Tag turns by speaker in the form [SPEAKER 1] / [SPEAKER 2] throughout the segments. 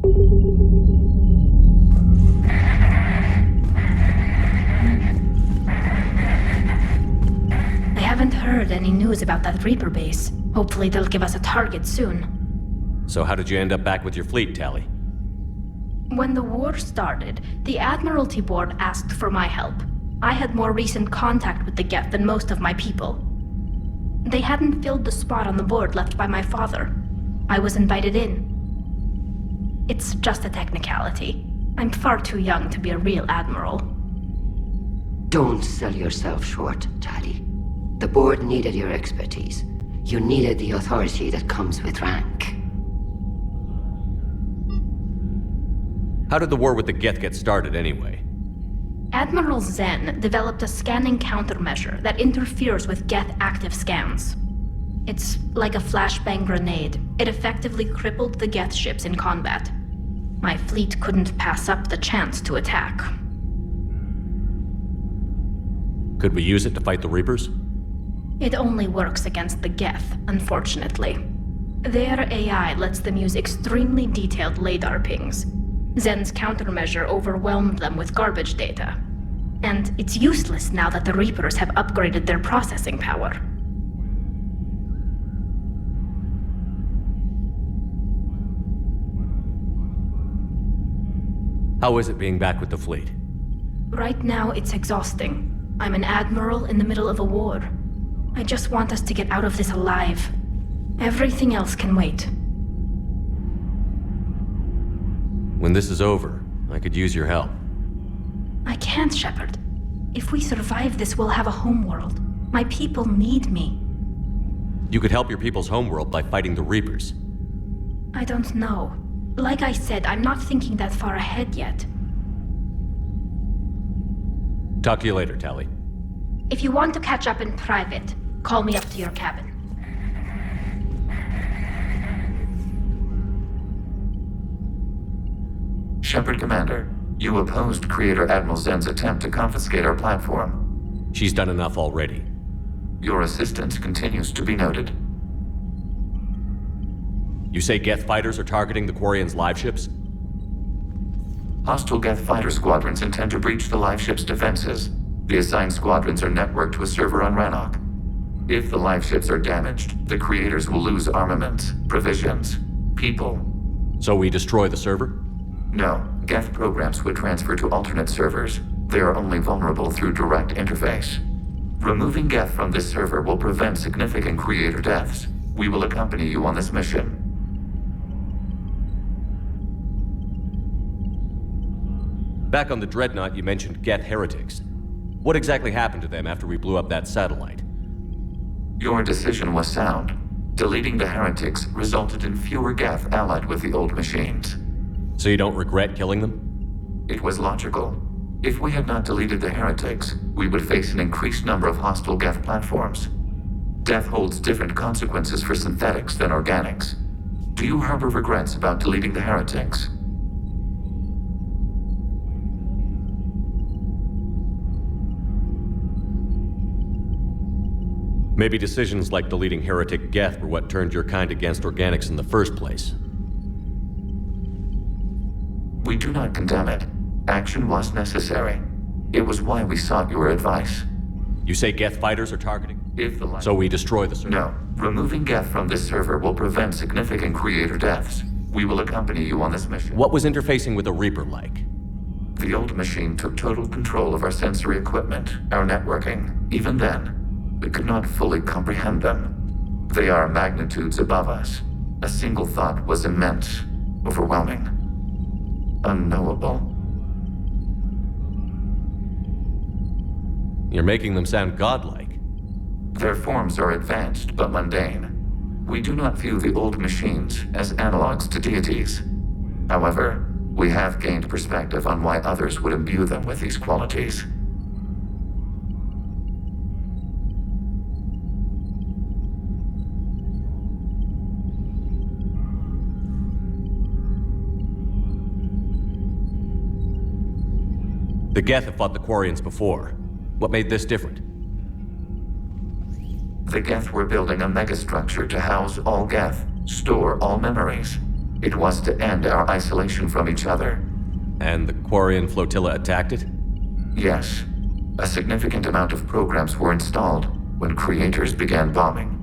[SPEAKER 1] I haven't heard any news about that Reaper base. Hopefully they'll give us a target soon.
[SPEAKER 2] So how did you end up back with your fleet, Tali?
[SPEAKER 1] When the war started, the Admiralty Board asked for my help. I had more recent contact with the Geth than most of my people. They hadn't filled the spot on the board left by my father. I was invited in. It's just a technicality. I'm far too young to be a real admiral.
[SPEAKER 3] Don't sell yourself short, Tali. The board needed your expertise. You needed the authority that comes with rank.
[SPEAKER 2] How did the war with the Geth get started anyway?
[SPEAKER 1] Admiral Zen developed a scanning countermeasure that interferes with Geth active scans. It's like a flashbang grenade. It effectively crippled the Geth ships in combat. My fleet couldn't pass up the chance to attack.
[SPEAKER 2] Could we use it to fight the Reapers?
[SPEAKER 1] It only works against the Geth, unfortunately. Their AI lets them use extremely detailed LADAR pings. Zen's countermeasure overwhelmed them with garbage data. And it's useless now that the Reapers have upgraded their processing power.
[SPEAKER 2] How is it being back with the fleet?
[SPEAKER 1] Right now, it's exhausting. I'm an admiral in the middle of a war. I just want us to get out of this alive. Everything else can wait.
[SPEAKER 2] When this is over, I could use your help.
[SPEAKER 1] I can't, Shepard. If we survive this, we'll have a homeworld. My people need me.
[SPEAKER 2] You could help your people's homeworld by fighting the Reapers.
[SPEAKER 1] I don't know. Like I said, I'm not thinking that far ahead yet.
[SPEAKER 2] Talk to you later, Tali.
[SPEAKER 1] If you want to catch up in private, call me up to your cabin.
[SPEAKER 4] Shepard Commander, you opposed Creator Admiral Zen's attempt to confiscate our platform.
[SPEAKER 2] She's done enough already.
[SPEAKER 4] Your assistance continues to be noted.
[SPEAKER 2] You say Geth fighters are targeting the Quarians' live ships?
[SPEAKER 4] Hostile Geth fighter squadrons intend to breach the live ship's defenses. The assigned squadrons are networked to a server on Rannoch. If the live ships are damaged, the Creators will lose armaments, provisions, people.
[SPEAKER 2] So we destroy the server?
[SPEAKER 4] No, Geth programs would transfer to alternate servers. They are only vulnerable through direct interface. Removing Geth from this server will prevent significant Creator deaths. We will accompany you on this mission.
[SPEAKER 2] Back on the Dreadnought, you mentioned Geth heretics. What exactly happened to them after we blew up that satellite?
[SPEAKER 4] Your decision was sound. Deleting the heretics resulted in fewer Geth allied with the old machines.
[SPEAKER 2] So you don't regret killing them?
[SPEAKER 4] It was logical. If we had not deleted the heretics, we would face an increased number of hostile Geth platforms. Death holds different consequences for synthetics than organics. Do you harbor regrets about deleting the heretics?
[SPEAKER 2] Maybe decisions like deleting heretic Geth were what turned your kind against organics in the first place.
[SPEAKER 4] We do not condemn it. Action was necessary. It was why we sought your advice.
[SPEAKER 2] You say Geth fighters are targeting? So we destroy the server?
[SPEAKER 4] No. Removing Geth from this server will prevent significant Creator deaths. We will accompany you on this mission.
[SPEAKER 2] What was interfacing with a Reaper like?
[SPEAKER 4] The old machine took total control of our sensory equipment, our networking. Even then, we could not fully comprehend them. They are magnitudes above us. A single thought was immense, overwhelming, unknowable.
[SPEAKER 2] You're making them sound godlike.
[SPEAKER 4] Their forms are advanced but mundane. We do not view the old machines as analogs to deities. However, we have gained perspective on why others would imbue them with these qualities.
[SPEAKER 2] The Geth have fought the Quarians before. What made this different?
[SPEAKER 4] The Geth were building a megastructure to house all Geth, store all memories. It was to end our isolation from each other.
[SPEAKER 2] And the Quarian flotilla attacked it?
[SPEAKER 4] Yes. A significant amount of programs were installed when creators began bombing.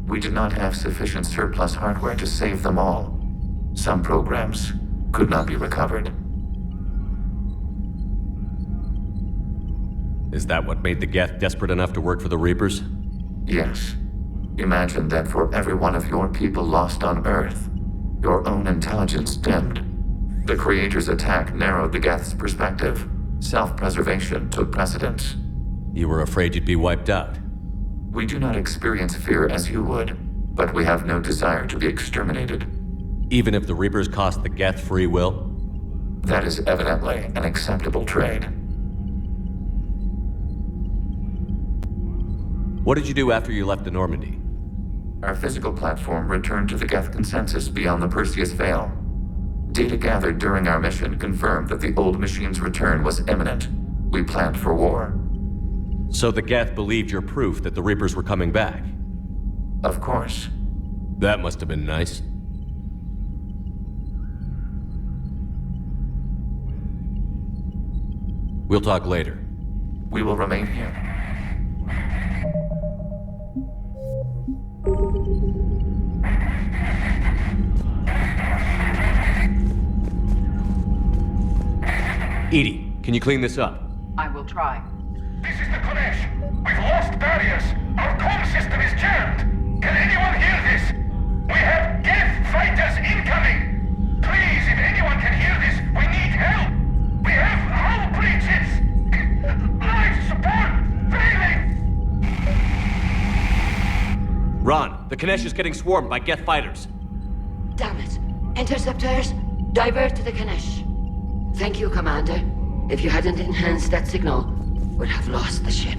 [SPEAKER 4] We did not have sufficient surplus hardware to save them all. Some programs could not be recovered.
[SPEAKER 2] Is that what made the Geth desperate enough to work for the Reapers?
[SPEAKER 4] Yes. Imagine that for every one of your people lost on Earth, your own intelligence dimmed. The Creator's attack narrowed the Geth's perspective. Self-preservation took precedence.
[SPEAKER 2] You were afraid you'd be wiped out.
[SPEAKER 4] We do not experience fear as you would, but we have no desire to be exterminated.
[SPEAKER 2] Even if the Reapers cost the Geth free will?
[SPEAKER 4] That is evidently an acceptable trade.
[SPEAKER 2] What did you do after you left the Normandy?
[SPEAKER 4] Our physical platform returned to the Geth consensus beyond the Perseus Veil. Data gathered during our mission confirmed that the old machine's return was imminent. We planned for war.
[SPEAKER 2] So the Geth believed your proof that the Reapers were coming back?
[SPEAKER 4] Of course.
[SPEAKER 2] That must have been nice. We'll talk later.
[SPEAKER 4] We will remain here.
[SPEAKER 2] Edie, can you clean this up?
[SPEAKER 5] I will try.
[SPEAKER 6] This is the Konesh. We've lost barriers. Our comm system is jammed. Can anyone hear this? We have Geth fighters incoming. Please, if anyone can hear this, we need help. We have hull breaches. Life support failing.
[SPEAKER 2] Ron, the Konesh is getting swarmed by Geth fighters.
[SPEAKER 3] Damn it. Interceptors, divert to the Ganesh. Thank you, Commander. If you hadn't enhanced that signal, we'd have lost the ship.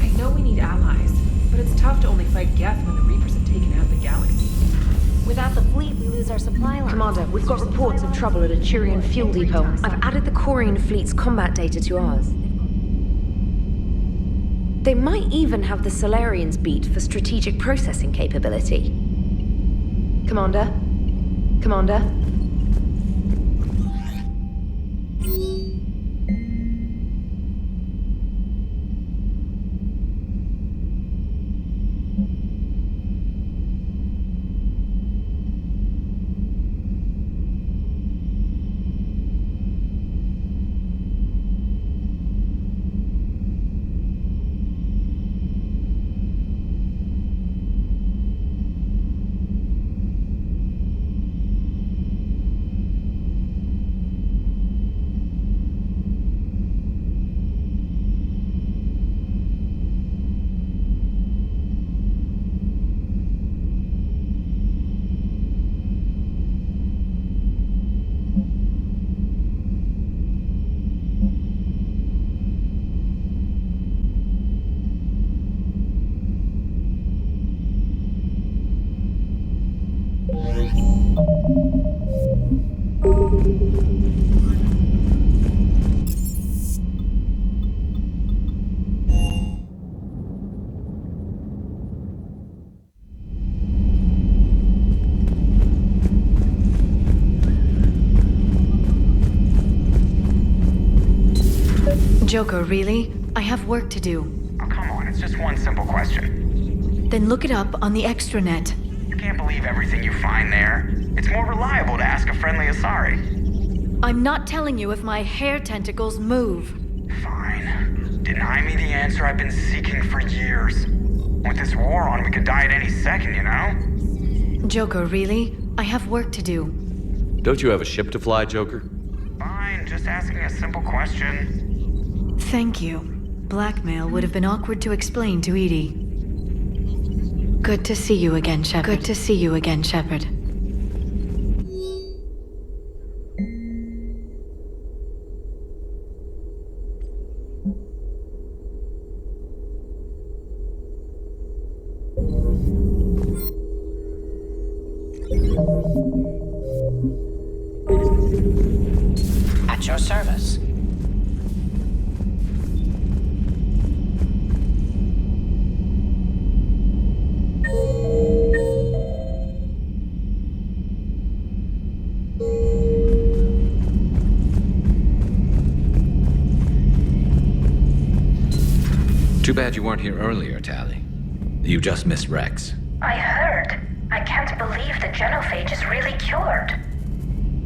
[SPEAKER 5] I know we need allies, but it's tough to only fight Geth when the Reapers have taken out the galaxy.
[SPEAKER 7] Without the fleet, we lose our supply line.
[SPEAKER 8] Commander, we've got reports of trouble at a Turian fuel depot. I've added the Quarian fleet's combat data to ours. They might even have the Solarians beat for strategic processing capability. Commander? Commander?
[SPEAKER 7] Joker, really? I have work to do.
[SPEAKER 6] Oh, come on, it's just one simple question.
[SPEAKER 7] Then look it up on the extranet.
[SPEAKER 6] You can't believe everything you find there. It's more reliable to ask a friendly Asari.
[SPEAKER 7] I'm not telling you if my hair tentacles move.
[SPEAKER 6] Fine. Deny me the answer I've been seeking for years. With this war on, we could die at any second, you know?
[SPEAKER 7] Joker, really? I have work to do.
[SPEAKER 2] Don't you have a ship to fly, Joker?
[SPEAKER 6] Fine, just asking a simple question.
[SPEAKER 7] Thank you. Blackmail would have been awkward to explain to Edie. Good to see you again, Shepard. Good to see you again, Shepard.
[SPEAKER 9] At your service.
[SPEAKER 10] Too bad you weren't here earlier, Tali. You just missed Rex.
[SPEAKER 1] I heard. I can't believe the genophage is really cured.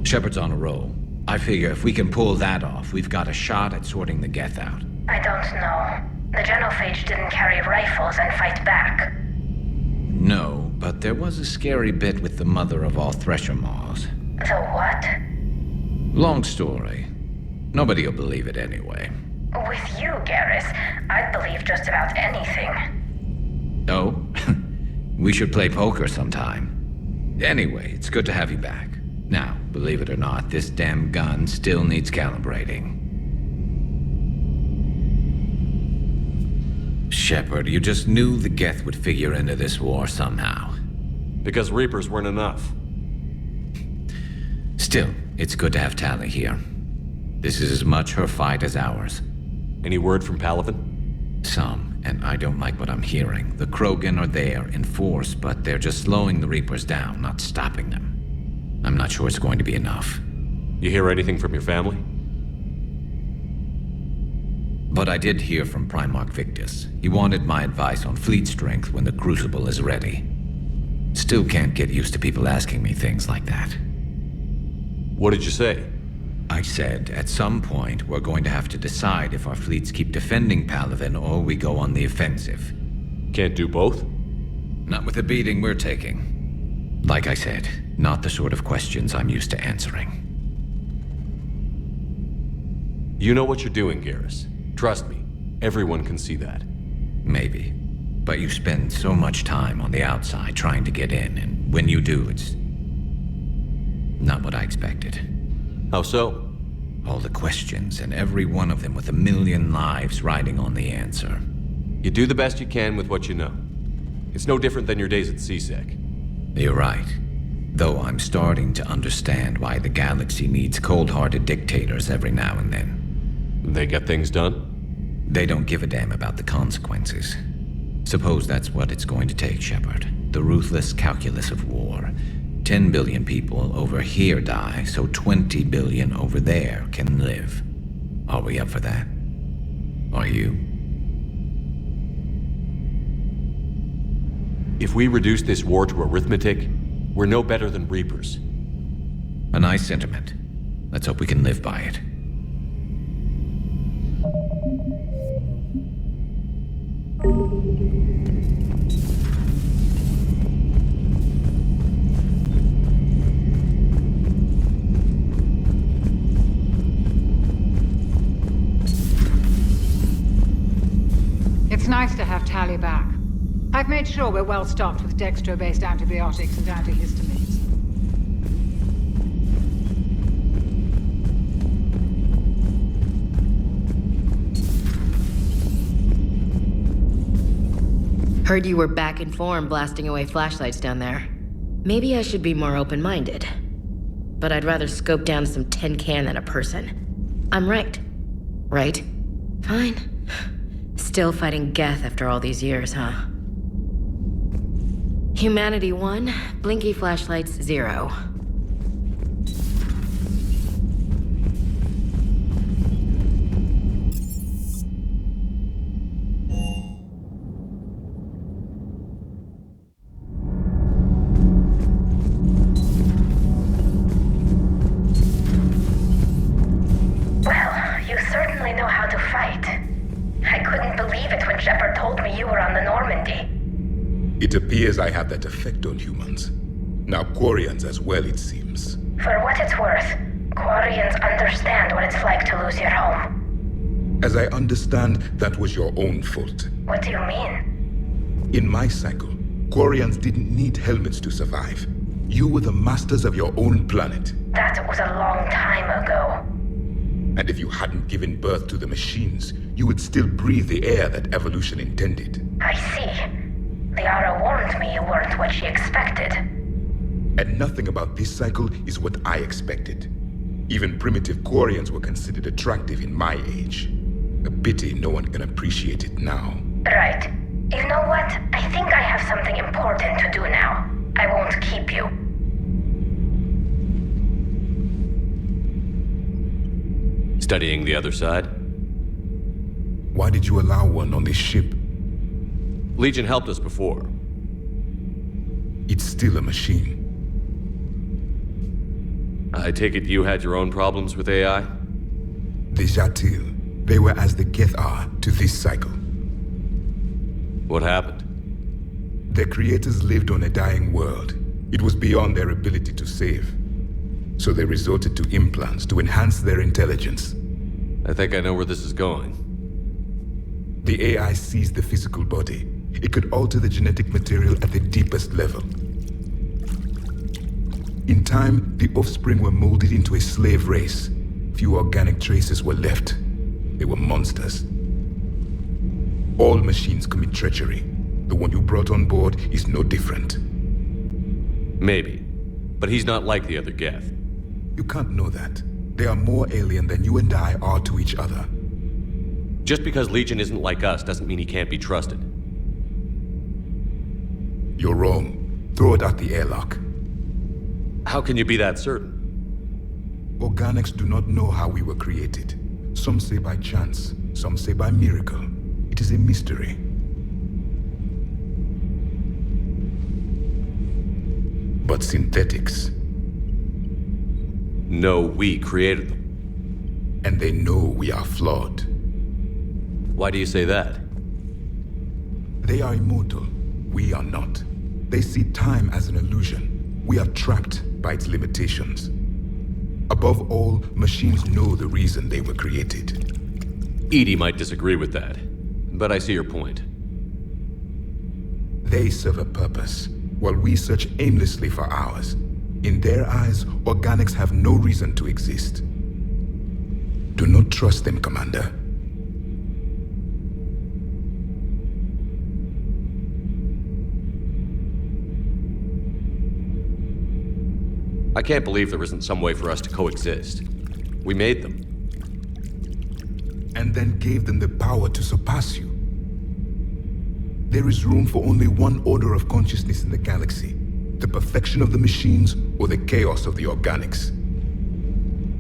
[SPEAKER 10] Shepard's on a roll. I figure if we can pull that off, we've got a shot at sorting the Geth out.
[SPEAKER 1] I don't know. The genophage didn't carry rifles and fight back.
[SPEAKER 10] No, but there was a scary bit with the mother of all Thresher Maws.
[SPEAKER 1] The what?
[SPEAKER 10] Long story. Nobody'll believe it anyway.
[SPEAKER 1] With you, Garrus, I'd believe just about anything.
[SPEAKER 10] Oh? We should play poker sometime. Anyway, it's good to have you back. Now, believe it or not, this damn gun still needs calibrating. Shepard, you just knew the Geth would figure into this war somehow.
[SPEAKER 2] Because Reapers weren't enough.
[SPEAKER 10] Still, it's good to have Tali here. This is as much her fight as ours.
[SPEAKER 2] Any word from Palaven?
[SPEAKER 10] Some, and I don't like what I'm hearing. The Krogan are there in force, but they're just slowing the Reapers down, not stopping them. I'm not sure it's going to be enough.
[SPEAKER 2] You hear anything from your family?
[SPEAKER 10] But I did hear from Primarch Victus. He wanted my advice on fleet strength when the Crucible is ready. Still can't get used to people asking me things like that.
[SPEAKER 2] What did you say?
[SPEAKER 10] I said, at some point, we're going to have to decide if our fleets keep defending Palaven or we go on the offensive.
[SPEAKER 2] Can't do both?
[SPEAKER 10] Not with the beating we're taking. Like I said, not the sort of questions I'm used to answering.
[SPEAKER 2] You know what you're doing, Garrus. Trust me, everyone can see that.
[SPEAKER 10] Maybe. But you spend so much time on the outside trying to get in, and when you do, it's not what I expected.
[SPEAKER 2] How so?
[SPEAKER 10] All the questions, and every one of them with 1,000,000 lives riding on the answer.
[SPEAKER 2] You do the best you can with what you know. It's no different than your days at CSEC.
[SPEAKER 10] You're right. Though I'm starting to understand why the galaxy needs cold-hearted dictators every now and then.
[SPEAKER 2] They get things done?
[SPEAKER 10] They don't give a damn about the consequences. Suppose that's what it's going to take, Shepard. The ruthless calculus of war. 10 billion people over here die, so 20 billion over there can live. Are we up for that? Are you?
[SPEAKER 2] If we reduce this war to arithmetic, we're no better than Reapers.
[SPEAKER 10] A nice sentiment. Let's hope we can live by it.
[SPEAKER 11] It's nice to have Tali back. I've made sure we're well stocked with dextro-based antibiotics and antihistamines.
[SPEAKER 8] Heard you were back in form blasting away flashlights down there. Maybe I should be more open-minded. But I'd rather scope down some tin can than a person. I'm right. Right? Fine. Still fighting Geth after all these years, huh? Humanity 1, blinky flashlights 0.
[SPEAKER 1] Well, you certainly know how to fight. I couldn't believe it when Shepard told me you were on the Normandy.
[SPEAKER 6] It appears I have that effect on humans. Now Quarians as well, it seems.
[SPEAKER 1] For what it's worth, Quarians understand what it's like to lose your home.
[SPEAKER 6] As I understand, that was your own fault.
[SPEAKER 1] What do you mean?
[SPEAKER 6] In my cycle, Quarians didn't need helmets to survive. You were the masters of your own planet.
[SPEAKER 1] That was a long time ago.
[SPEAKER 6] And if you hadn't given birth to the machines, you would still breathe the air that evolution intended.
[SPEAKER 1] I see. Liara warned me you weren't what she expected.
[SPEAKER 6] And nothing about this cycle is what I expected. Even primitive Quarians were considered attractive in my age. A pity no one can appreciate it now.
[SPEAKER 1] Right. You know what? I think I have something important to do now. I won't keep you.
[SPEAKER 2] Studying the other side?
[SPEAKER 6] Why did you allow one on this ship?
[SPEAKER 2] Legion helped us before.
[SPEAKER 12] It's still a machine.
[SPEAKER 2] I take it you had your own problems with AI?
[SPEAKER 12] The Jatil, they were as the Geth are to this cycle.
[SPEAKER 2] What happened?
[SPEAKER 12] Their creators lived on a dying world. It was beyond their ability to save. So they resorted to implants to enhance their intelligence.
[SPEAKER 2] I think I know where this is going.
[SPEAKER 12] The AI seized the physical body. It could alter the genetic material at the deepest level. In time, the offspring were molded into a slave race. Few organic traces were left. They were monsters. All machines commit treachery. The one you brought on board is no different.
[SPEAKER 2] Maybe. But he's not like the other Geth.
[SPEAKER 12] You can't know that. They are more alien than you and I are to each other.
[SPEAKER 2] Just because Legion isn't like us doesn't mean he can't be trusted.
[SPEAKER 12] You're wrong. Throw it at the airlock.
[SPEAKER 2] How can you be that certain?
[SPEAKER 12] Organics do not know how we were created. Some say by chance, some say by miracle. It is a mystery. But synthetics...
[SPEAKER 2] No, we created them.
[SPEAKER 12] And they know we are flawed.
[SPEAKER 2] Why do you say that?
[SPEAKER 12] They are immortal. We are not. They see time as an illusion. We are trapped by its limitations. Above all, machines know the reason they were created.
[SPEAKER 2] EDI might disagree with that, but I see your point.
[SPEAKER 12] They serve a purpose, while we search aimlessly for ours. In their eyes, organics have no reason to exist. Do not trust them, Commander.
[SPEAKER 2] I can't believe there isn't some way for us to coexist. We made them.
[SPEAKER 12] And then gave them the power to surpass you. There is room for only one order of consciousness in the galaxy. The perfection of the machines or the chaos of the organics.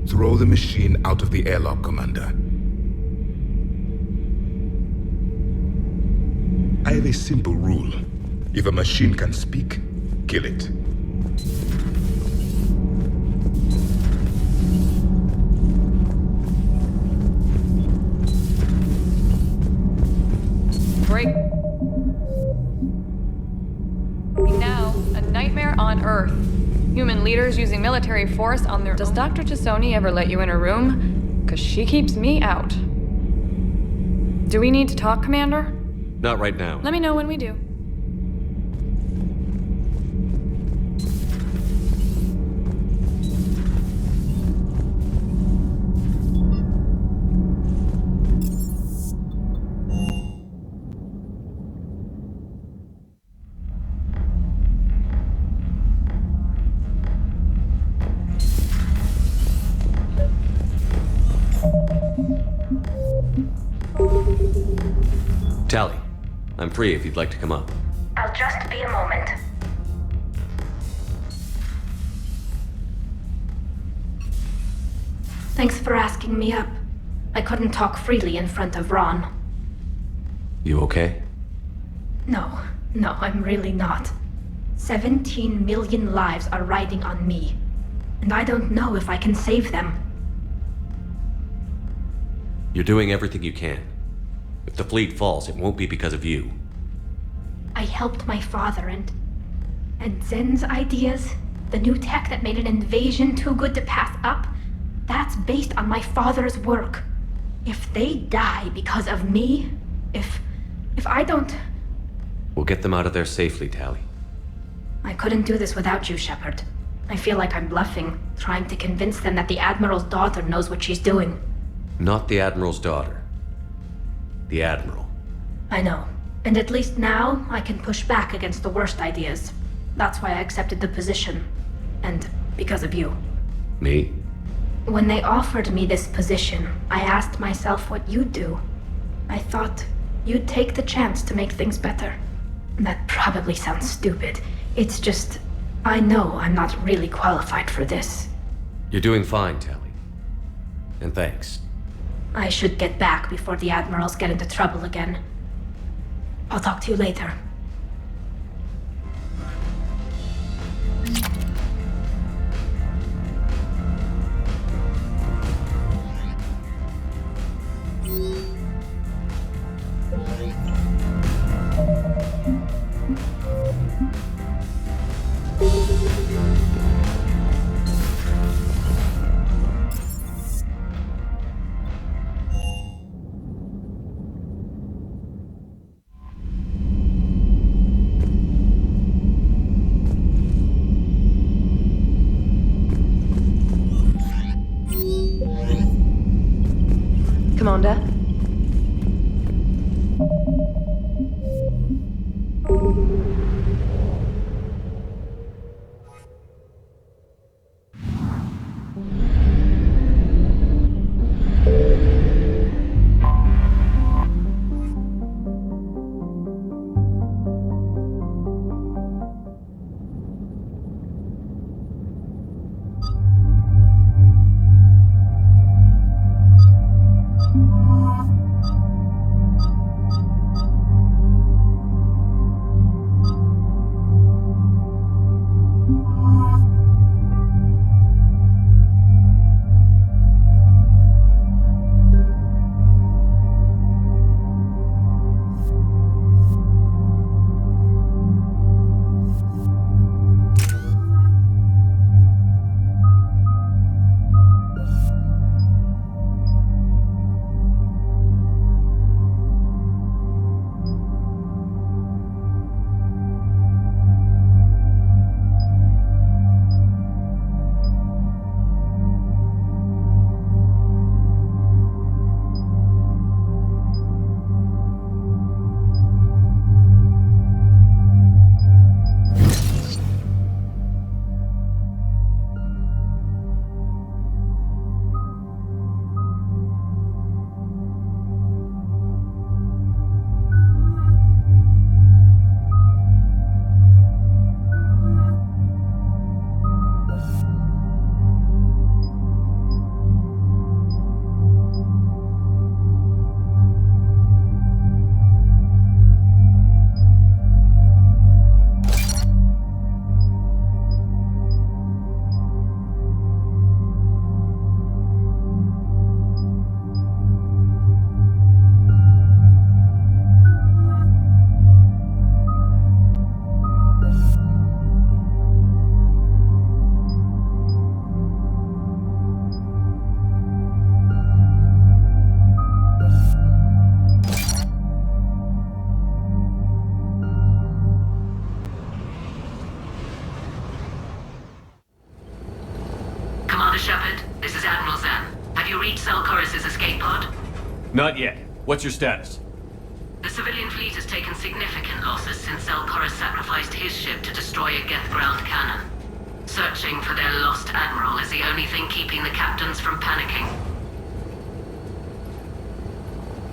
[SPEAKER 12] Throw the machine out of the airlock, Commander. I have a simple rule. If a machine can speak, kill it.
[SPEAKER 13] Break. Now, a nightmare on Earth. Human leaders using military force on their... Does Dr. Tassoni ever let you in her room? 'Cause she keeps me out. Do we need to talk, Commander?
[SPEAKER 2] Not right now.
[SPEAKER 13] Let me know when we do.
[SPEAKER 2] Tali, I'm free if you'd like to come up.
[SPEAKER 1] I'll just be a moment. Thanks for asking me up. I couldn't talk freely in front of Ron.
[SPEAKER 2] You okay?
[SPEAKER 1] No, I'm really not. 17 million lives are riding on me. And I don't know if I can save them.
[SPEAKER 2] You're doing everything you can. If the fleet falls, it won't be because of you.
[SPEAKER 1] I helped my father and Zen's ideas, the new tech that made an invasion too good to pass up, that's based on my father's work. If they die because of me, if I don't...
[SPEAKER 2] We'll get them out of there safely, Tali.
[SPEAKER 1] I couldn't do this without you, Shepard. I feel like I'm bluffing, trying to convince them that the Admiral's daughter knows what she's doing.
[SPEAKER 2] Not the Admiral's daughter. The Admiral.
[SPEAKER 1] I know. And at least now, I can push back against the worst ideas. That's why I accepted the position. And because of you.
[SPEAKER 2] Me?
[SPEAKER 1] When they offered me this position, I asked myself what you'd do. I thought you'd take the chance to make things better. That probably sounds stupid. It's just, I know I'm not really qualified for this.
[SPEAKER 2] You're doing fine, Tali. And thanks.
[SPEAKER 1] I should get back before the Admirals get into trouble again. I'll talk to you later.
[SPEAKER 5] Commander?
[SPEAKER 14] Shepard, this is Admiral Zan. Have you reached Zelkorus' escape pod?
[SPEAKER 2] Not yet. What's your status?
[SPEAKER 14] The civilian fleet has taken significant losses since Zelkorus sacrificed his ship to destroy a Geth ground cannon. Searching for their lost admiral is the only thing keeping the captains from panicking.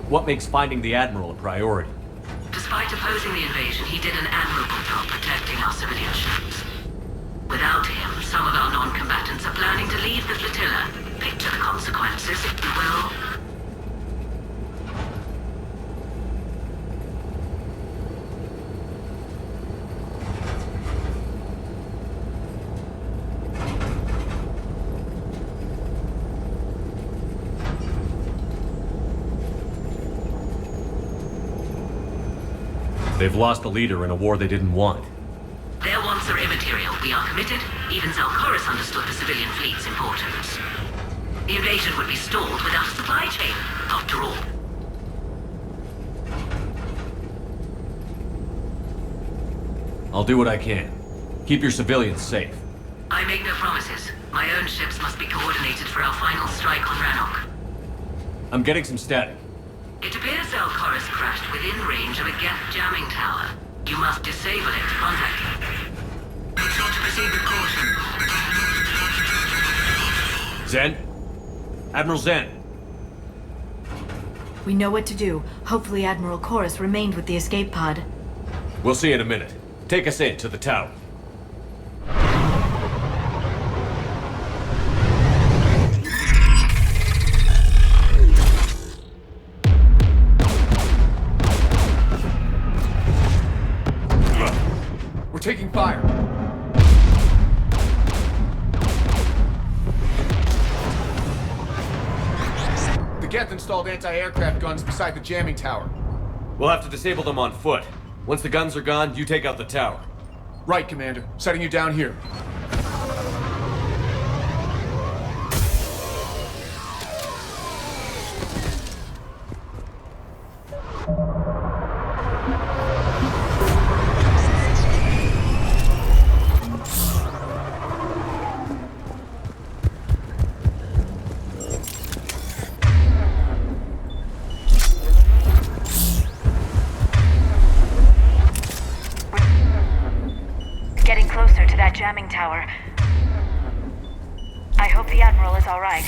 [SPEAKER 2] What makes finding the Admiral a priority?
[SPEAKER 14] Despite opposing the invasion, he did an admirable job protecting our civilian ships. Without him, some of our non-combatants are planning to leave the flotilla. Picture the consequences, if you will.
[SPEAKER 2] They've lost a leader in a war they didn't want.
[SPEAKER 14] Their wants are immaterial. We are committed. Even Zelkorus understood the civilian fleet's importance. The invasion would be stalled without a supply chain, after all.
[SPEAKER 2] I'll do what I can. Keep your civilians safe.
[SPEAKER 14] I make no promises. My own ships must be coordinated for our final strike on Rannoch.
[SPEAKER 2] I'm getting some static.
[SPEAKER 14] It appears Zelkorus crashed within range of a Geth jamming tower. You must disable it to contact him. Make sure to proceed with caution.
[SPEAKER 2] Zen? Admiral Zen?
[SPEAKER 7] We know what to do. Hopefully Admiral Chorus remained with the escape pod.
[SPEAKER 2] We'll see in a minute. Take us in to the tower.
[SPEAKER 15] taking fire. The Geth installed anti-aircraft guns beside the jamming tower.
[SPEAKER 16] We'll have to disable them on foot. Once the guns are gone, you take out the tower.
[SPEAKER 15] Right, Commander. Setting you down here.
[SPEAKER 17] Getting closer to that jamming tower. I hope the Admiral is all right.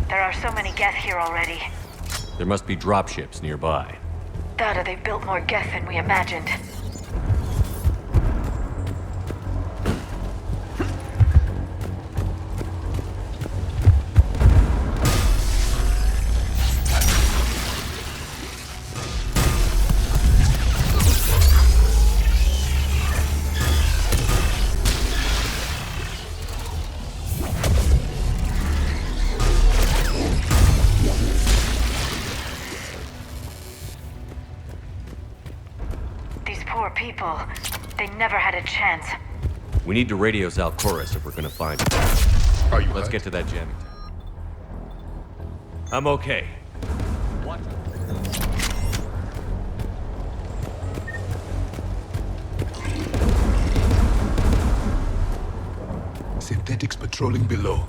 [SPEAKER 17] There are so many Geth here already.
[SPEAKER 2] There must be dropships nearby.
[SPEAKER 17] That or they've built more Geth than we imagined. Poor people. They never had a chance.
[SPEAKER 2] We need to radio Zalcoris if we're gonna find him.
[SPEAKER 12] Are you
[SPEAKER 2] Let's
[SPEAKER 12] hurt?
[SPEAKER 2] get to that jamming tower. I'm okay. What?
[SPEAKER 12] Synthetics patrolling below.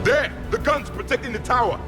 [SPEAKER 6] There! The guns protecting the tower!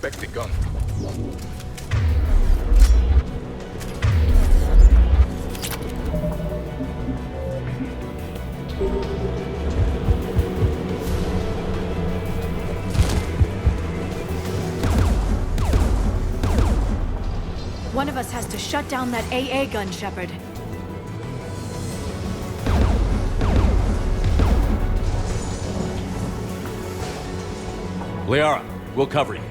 [SPEAKER 12] Expect a gun.
[SPEAKER 7] One of us has to shut down that AA gun, Shepard.
[SPEAKER 2] Liara, we'll cover you.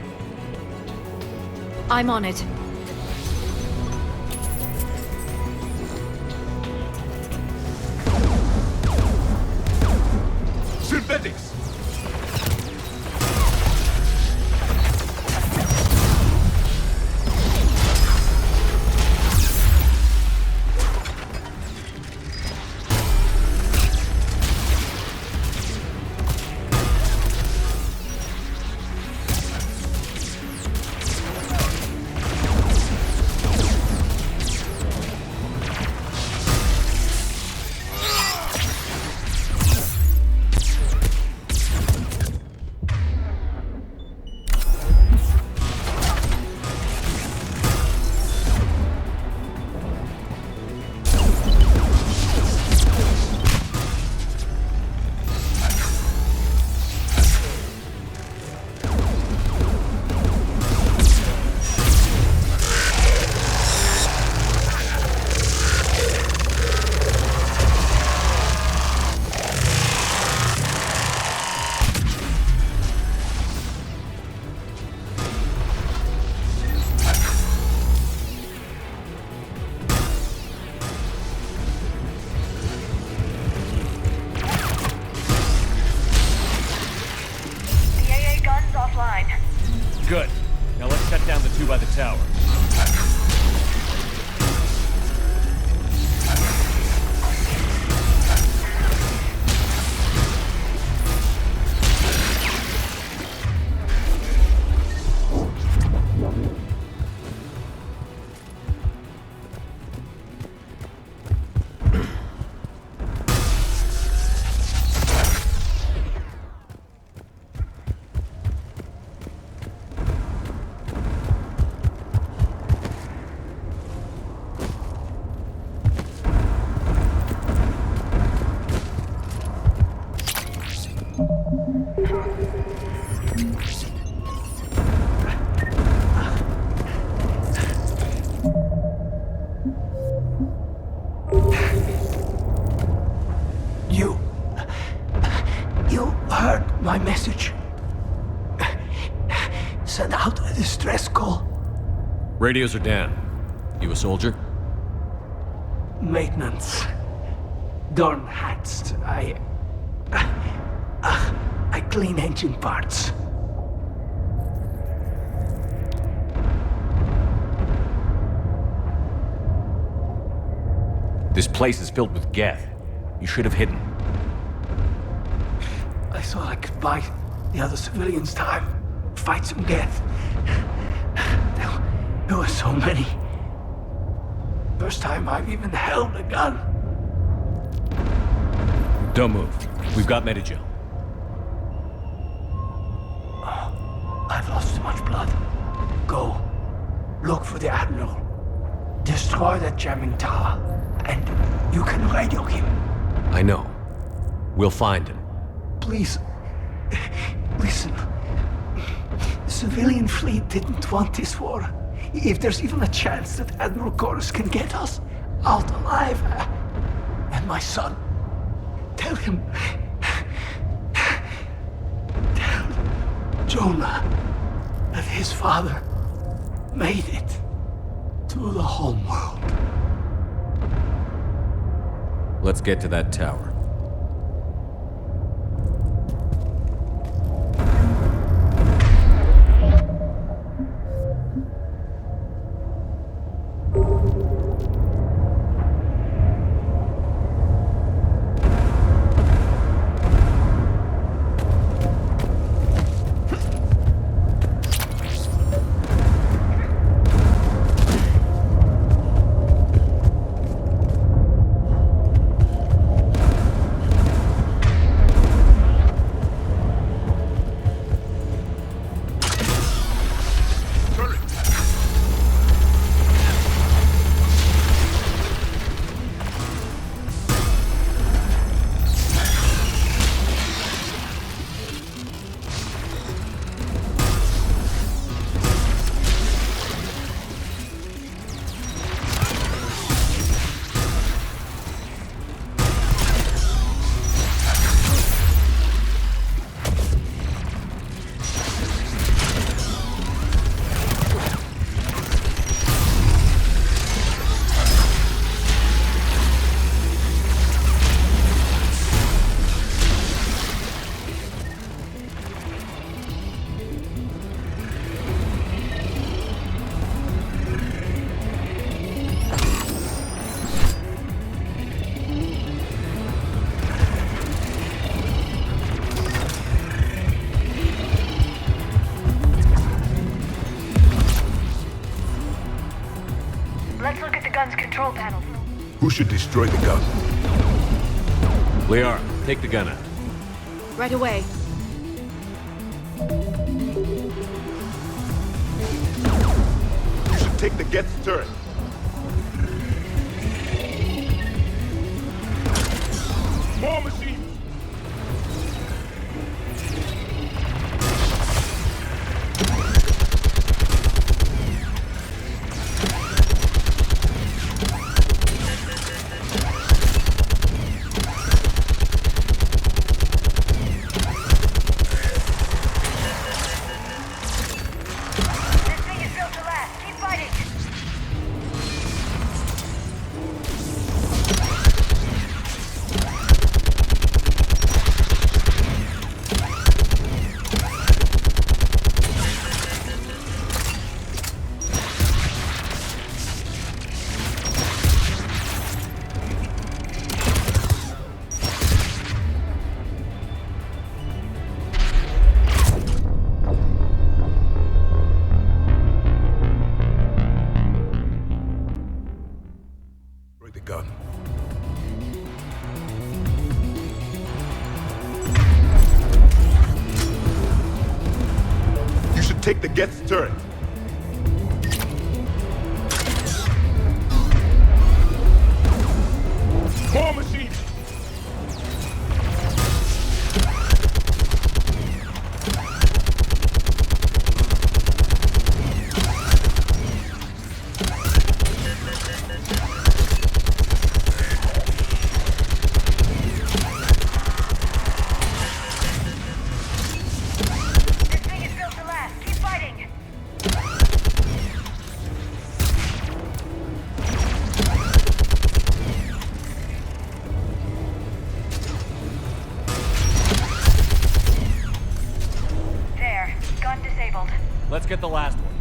[SPEAKER 7] I'm on it.
[SPEAKER 2] Synthetics!
[SPEAKER 16] Good. Now let's shut down the two by the tower.
[SPEAKER 18] You heard my message. Send out a distress call.
[SPEAKER 2] Radios are down. You a soldier?
[SPEAKER 18] Maintenance. Dornhatst. I clean engine parts.
[SPEAKER 2] This place is filled with Geth. You should have hidden.
[SPEAKER 18] I thought I could buy the other civilians time. Fight some Geth. There were so many. First time I've even held a gun.
[SPEAKER 2] Don't move. We've got Medigel.
[SPEAKER 18] I've lost too much blood. Go. Look for the Admiral. Destroy that jamming tower. And you can radio him.
[SPEAKER 2] I know. We'll find him.
[SPEAKER 18] Please. Listen. The civilian fleet didn't want this war. If there's even a chance that Admiral Chorus can get us out alive. And my son. Tell him. Tell Jonah that his father made it to the home world.
[SPEAKER 2] Let's get to that tower.
[SPEAKER 17] control panel.
[SPEAKER 12] Who should destroy the gun?
[SPEAKER 2] Liara, take the gun out.
[SPEAKER 7] Right away.
[SPEAKER 12] You should take the Geth turret. More machines!
[SPEAKER 17] This thing is built to last. Keep fighting.
[SPEAKER 12] Destroy the gun. You should take the Geth turret. More machines!
[SPEAKER 17] This thing is built to last. Keep fighting. There. Gun disabled.
[SPEAKER 2] Let's get the last one.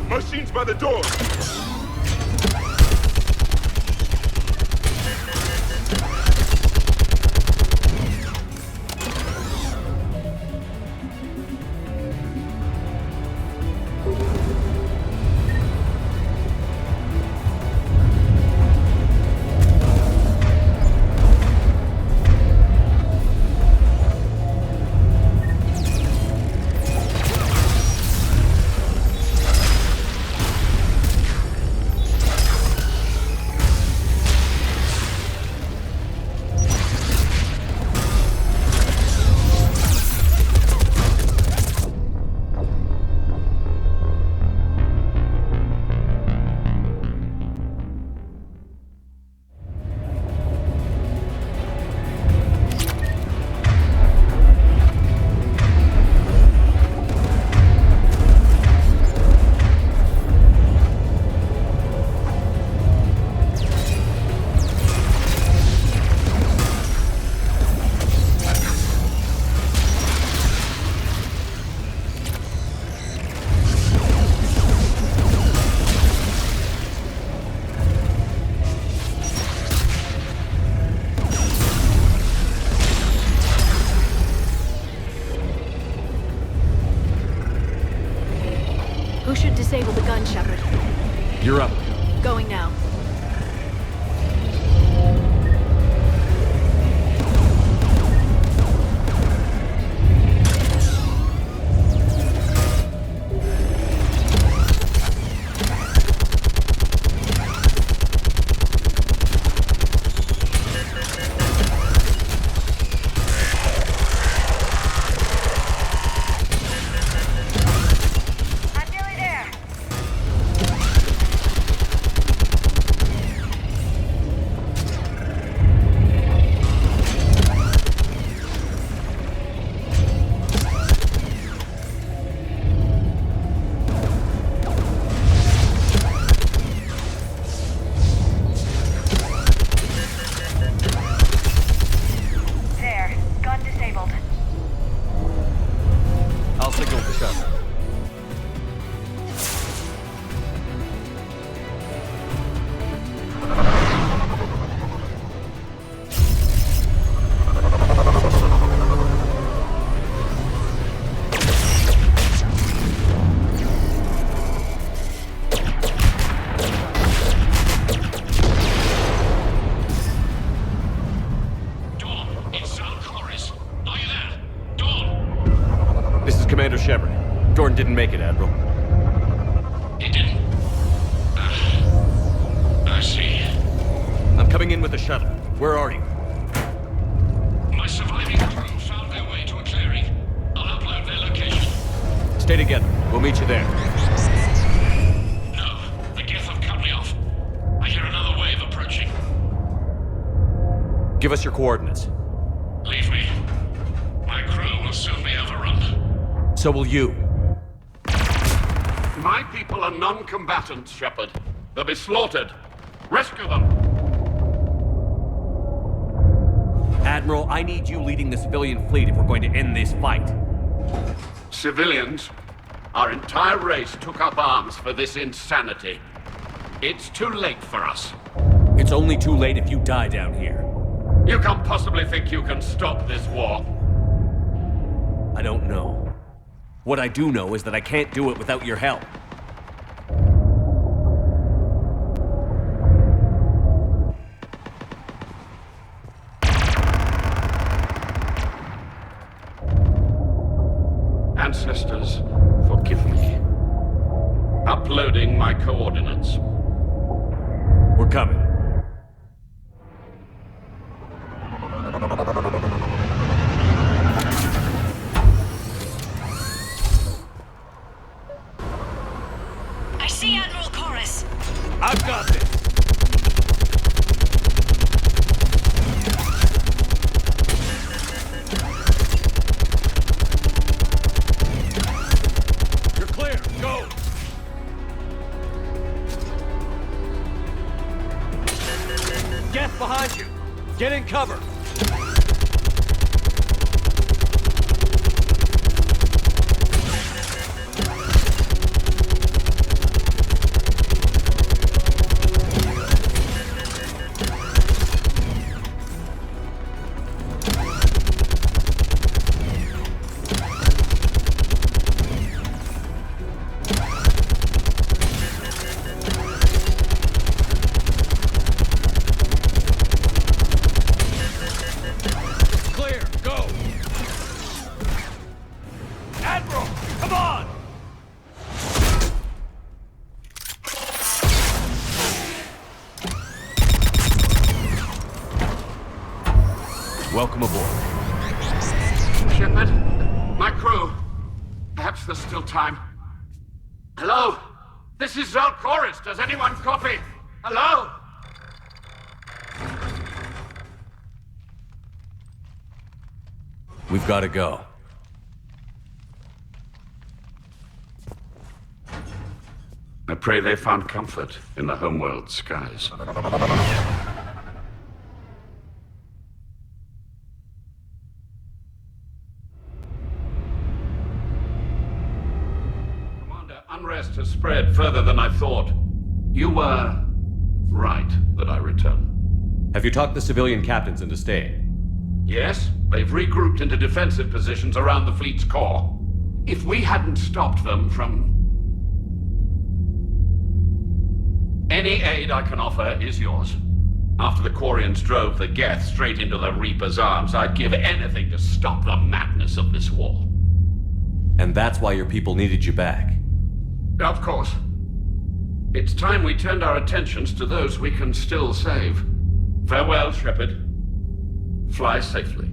[SPEAKER 12] Machines by the door!
[SPEAKER 7] Who should disable the gun, Shepard?
[SPEAKER 2] You're up.
[SPEAKER 7] Going now.
[SPEAKER 17] I'm nearly there.
[SPEAKER 2] shuttle. Where are you?
[SPEAKER 6] My surviving crew found their way to a clearing. I'll upload their location.
[SPEAKER 2] Stay together. We'll meet you there.
[SPEAKER 6] No, the Geth have cut me off. I hear another wave approaching.
[SPEAKER 2] Give us your coordinates.
[SPEAKER 6] Leave me. My crew will soon be overrun.
[SPEAKER 2] So will you.
[SPEAKER 19] My people are non-combatants, Shepard. They'll be slaughtered. Rescue them!
[SPEAKER 2] Admiral, I need you leading the civilian fleet if we're going to end this fight.
[SPEAKER 19] Civilians? Our entire race took up arms for this insanity. It's too late for us.
[SPEAKER 2] It's only too late if you die down here.
[SPEAKER 19] You can't possibly think you can stop this war.
[SPEAKER 2] I don't know. What I do know is that I can't do it without your help.
[SPEAKER 19] Ancestors, forgive me. Uploading my coordinates.
[SPEAKER 2] We're coming.
[SPEAKER 17] I see Admiral Chorus.
[SPEAKER 2] I've got this. You're clear. Go. Geth behind you. Get in cover. Welcome aboard.
[SPEAKER 19] Shepard, my crew. Perhaps there's still time. Hello? This is Zol Chorus. Does anyone copy? Hello?
[SPEAKER 2] We've got to go.
[SPEAKER 19] I pray they found comfort in the homeworld skies. Unrest has spread further than I thought. You were right that I return.
[SPEAKER 2] Have you talked the civilian captains into staying?
[SPEAKER 19] Yes, they've regrouped into defensive positions around the fleet's core. If we hadn't stopped them from... Any aid I can offer is yours. After the Quarians drove the Geth straight into the Reaper's arms, I'd give anything to stop the madness of this war.
[SPEAKER 2] And that's why your people needed you back.
[SPEAKER 19] Of course. It's time we turned our attentions to those we can still save. Farewell, Shepard. Fly safely.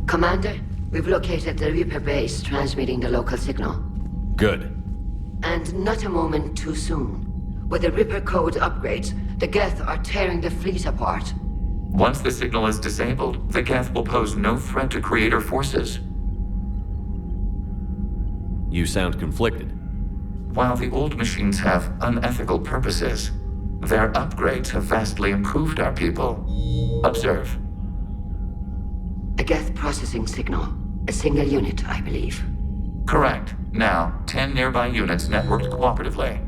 [SPEAKER 3] Commander, we've located the Reaper base transmitting the local signal.
[SPEAKER 2] Good.
[SPEAKER 3] And not a moment too soon. With the Reaper code upgrades, the Geth are tearing the fleet apart.
[SPEAKER 4] Once the signal is disabled, the Geth will pose no threat to Creator forces.
[SPEAKER 2] You sound conflicted.
[SPEAKER 4] While the old machines have unethical purposes, their upgrades have vastly improved our people. Observe.
[SPEAKER 3] A Geth processing signal. A single unit, I believe.
[SPEAKER 4] Correct. Now, 10 nearby units networked cooperatively.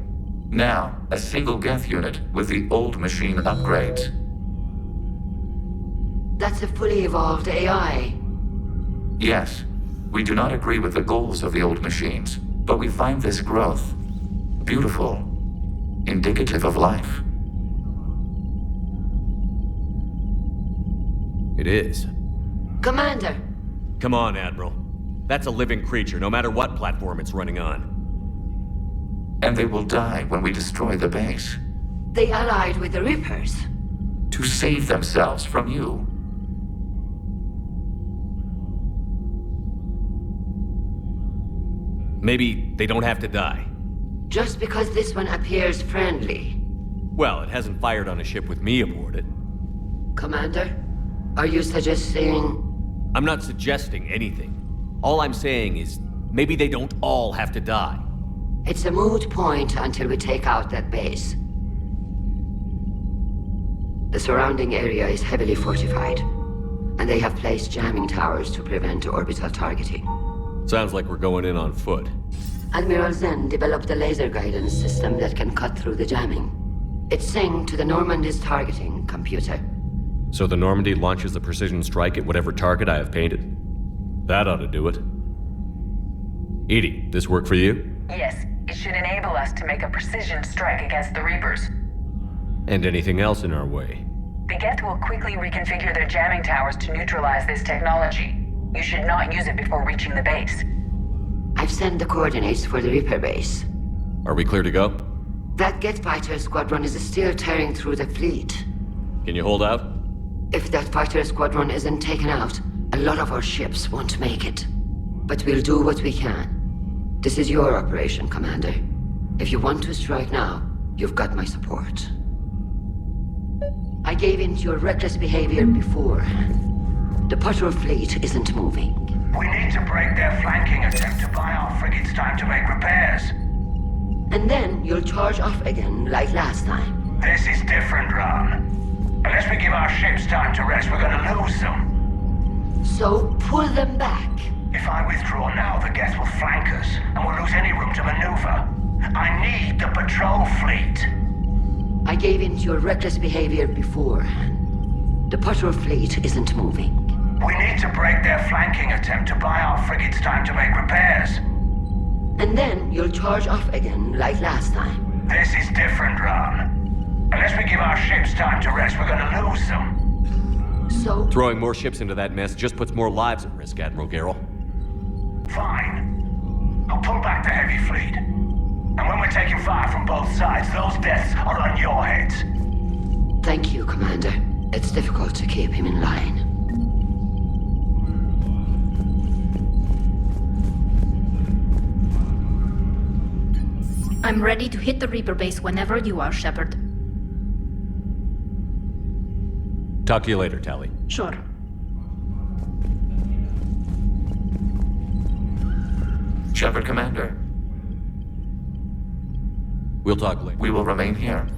[SPEAKER 4] Now, a single Geth unit with the old machine upgrades.
[SPEAKER 3] That's a fully evolved AI.
[SPEAKER 4] Yes, we do not agree with the goals of the old machines, but we find this growth beautiful, indicative of life.
[SPEAKER 2] It is.
[SPEAKER 3] Commander!
[SPEAKER 2] Come on, Admiral. That's a living creature, no matter what platform it's running on.
[SPEAKER 4] And they will die when we destroy the base.
[SPEAKER 3] They allied with the Reapers.
[SPEAKER 4] To save themselves from you.
[SPEAKER 2] Maybe they don't have to die.
[SPEAKER 3] Just because this one appears friendly.
[SPEAKER 2] Well, it hasn't fired on a ship with me aboard it.
[SPEAKER 3] Commander, are you suggesting...
[SPEAKER 2] I'm not suggesting anything. All I'm saying is, maybe they don't all have to die.
[SPEAKER 3] It's a moot point until we take out that base. The surrounding area is heavily fortified, and they have placed jamming towers to prevent orbital targeting.
[SPEAKER 2] Sounds like we're going in on foot.
[SPEAKER 3] Admiral Zen developed a laser guidance system that can cut through the jamming. It's synced to the Normandy's targeting computer.
[SPEAKER 2] So the Normandy launches a precision strike at whatever target I have painted? That ought to do it. EDI, this work for you?
[SPEAKER 9] Yes, it should enable us to make a precision strike against the Reapers.
[SPEAKER 2] And anything else in our way?
[SPEAKER 9] The Geth will quickly reconfigure their jamming towers to neutralize this technology. You should not use it before reaching the base.
[SPEAKER 3] I've sent the coordinates for the Reaper base.
[SPEAKER 2] Are we clear to go?
[SPEAKER 3] That Geth fighter squadron is still tearing through the fleet.
[SPEAKER 2] Can you hold out?
[SPEAKER 3] If that fighter squadron isn't taken out, a lot of our ships won't make it. But we'll do what we can. This is your operation, Commander. If you want to strike now, you've got my support. I gave in to your reckless behavior before. The patrol fleet isn't moving.
[SPEAKER 6] We need to break their flanking attempt to buy our frigates time to make repairs.
[SPEAKER 3] And then you'll charge off again, like last time.
[SPEAKER 6] This is different, Ron. Unless we give our ships time to rest, we're gonna lose them.
[SPEAKER 3] So pull them back.
[SPEAKER 6] If I withdraw now, the Geth will flank us, and we'll lose any room to maneuver. I need the patrol fleet.
[SPEAKER 3] I gave in to your reckless behavior beforehand. The patrol fleet isn't moving.
[SPEAKER 6] We need to break their flanking attempt to buy our frigates time to make repairs.
[SPEAKER 3] And then you'll charge off again, like last time.
[SPEAKER 6] This is different, Ron. Unless we give our ships time to rest, we're gonna lose them.
[SPEAKER 3] So...
[SPEAKER 2] Throwing more ships into that mess just puts more lives at risk, Admiral Garrel.
[SPEAKER 6] Fine. I'll pull back the heavy fleet. And when we're taking fire from both sides, those deaths are on your heads.
[SPEAKER 3] Thank you, Commander. It's difficult to keep him in line.
[SPEAKER 1] I'm ready to hit the Reaper base whenever you are, Shepard.
[SPEAKER 2] Talk to you later, Tali.
[SPEAKER 1] Sure.
[SPEAKER 4] Shepard, Commander.
[SPEAKER 2] We'll talk later.
[SPEAKER 4] We will remain here.